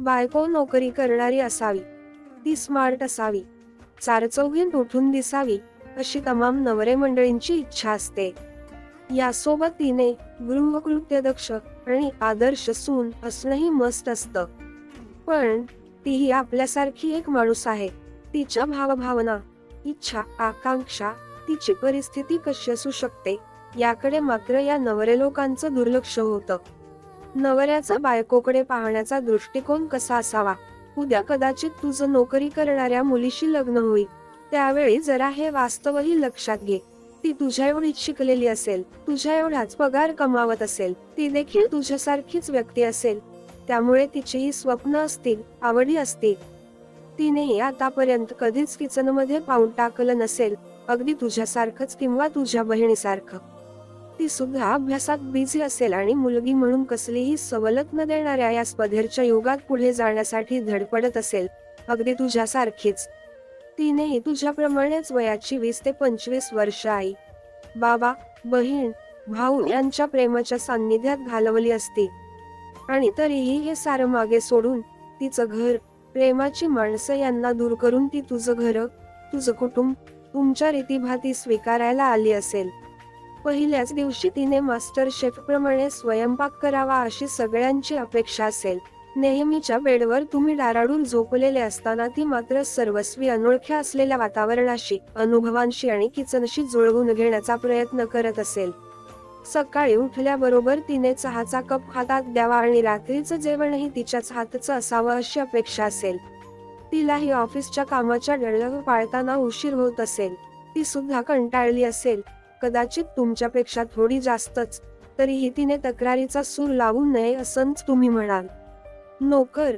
बायको नोकरी करणारी असावी, ती स्मार्ट असावी, चारचौघीत उठून दिसावी, अशी तमाम नवरे मंडळींची इच्छा असते. यासोबत तिने गृहकृत्यदक्ष आणि आदर्श सून असणंही मस्त असतं. पण तीही आपल्यासारखी एक माणूस आहे. तिच्या भावभावना, इच्छा, आकांक्षा, तिची परिस्थिती कशी असू शकते याकडे मात्र या नवरे लोकांचं दुर्लक्ष होतं. नवऱ्याचा बायकोकडे पाहण्याचा दृष्टिकोन कसा असावा? उद्या कदाचित तुझं नोकरी करणाऱ्या मुलीशी लग्न होईल, त्यावेळी जरा हे वास्तवही लक्षात घे. ती तुझ्या एवढीच शिकलेली असेल, तुझ्या एवढाच पगार कमावत असेल, ती देखील तुझ्यासारखीच व्यक्ती असेल, त्यामुळे तिचीही स्वप्न असतील, आवडी असतील. तिनेही आतापर्यंत कधीच किचनमध्ये पाऊल टाकलं नसेल, अगदी तुझ्यासारखंच किंवा तुझ्या बहिणीसारखं. ती सुद्धा अभ्यासात बिझी असेल आणि मुलगी म्हणून कसलीही सवलत न देणाऱ्या या स्पर्धेच्या युगात पुढे जाण्यासाठी धडपडत असेल, अगदी तुझ्यासारखीच. तिनेही तुझ्याप्रमाणेच वयाची 20 ते 25 वर्ष आई, बाबा, बहीण, भाऊ यांच्या प्रेमाच्या सान्निध्यात घालवली असती. आणि तरीही हे सारं मागे सोडून तिचं घर, प्रेमाची माणसं यांना दूर करून ती तुझं घर, तुझं कुटुंब, तुमच्या रीतीभाती स्वीकारायला आली असेल. पहिल्याच दिवशी तिने मास्टर शेफ प्रमाणे स्वयंपाक करावा अशी सगळ्यांची अपेक्षा असेल. नेहमीच्या बेडवर तुम्ही डाराडूर झोपलेले असताना ती मात्र सर्वस्वी अनोळख्या असलेल्या वातावरणाशी, अनुभवांशी आणि किचनशी जुळवून घेण्याचा प्रयत्न करत असेल. सकाळी उठल्याबरोबर तिने चहाचा कप हातात द्यावा आणि रात्रीचं जेवणही तिच्याच हातचं असावं अशी अपेक्षा असेल. तिलाही ऑफिसच्या कामाच्या डळग पाळताना उशीर होत असेल. ती सुद्धा कंटाळली असेल, कदाचित तुमच्यापेक्षा थोडी जास्तच. तरीही तिने तक्रारीचा सूर लावू नये असंच तुम्ही म्हणाल. नोकर,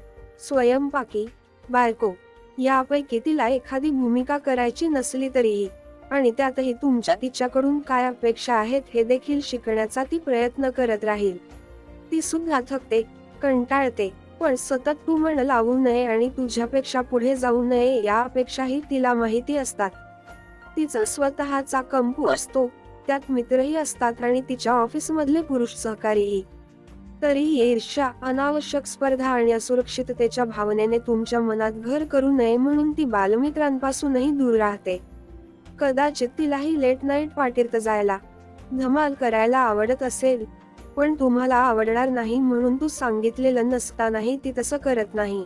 स्वयंपाकी, बायको यापैकी तिला एखादी भूमिका करायची नसली तरीही, आणि त्यातही तुमच्या तिच्याकडून काय अपेक्षा आहेत हे देखील शिकण्याचा ती प्रयत्न करत राहील. ती सुद्धा थकते, कंटाळते, पण सतत तू म्हण लावू नये आणि तुझ्यापेक्षा पुढे जाऊ नये या अपेक्षाही तिला माहिती असतात. तिचा स्वतःचा कंपू असतो, त्यात मित्रही असतात आणि तिच्या ऑफिसमधले पुरुष सहकारीही. तरीही ईर्ष्या, अनावश्यक स्पर्धा आणि असुरक्षिततेच्या भावनेने तुमच्या मनात घर करू नये म्हणून ती बालमित्रांपासूनही दूर राहते. कदाचित तिलाही लेट नाईट पार्टीत जायला, धमाल करायला आवडत असेल, पण तुम्हाला आवडणार नाही म्हणून तू सांगितलेलं नसतानाही ती तसं करत नाही.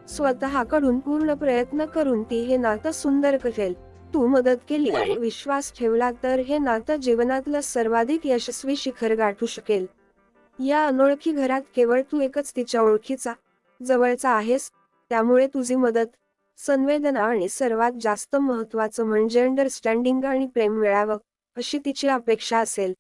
स्वतःकडून पूर्ण प्रयत्न करून ती हे नातं सुंदर करेल. तू मदत केली आणि विश्वास ठेवला तर हे नातं जीवनातलं सर्वाधिक यशस्वी शिखर गाठू शकेल. या अनोळखी घरात केवळ तू एकच तिच्या ओळखीचा, जवळचा आहेस, त्यामुळे तुझी मदत, संवेदना आणि सर्वात जास्त महत्त्वाचं म्हणजे अंडरस्टँडिंग आणि प्रेम मिळावं, अशी तिची अपेक्षा असेल.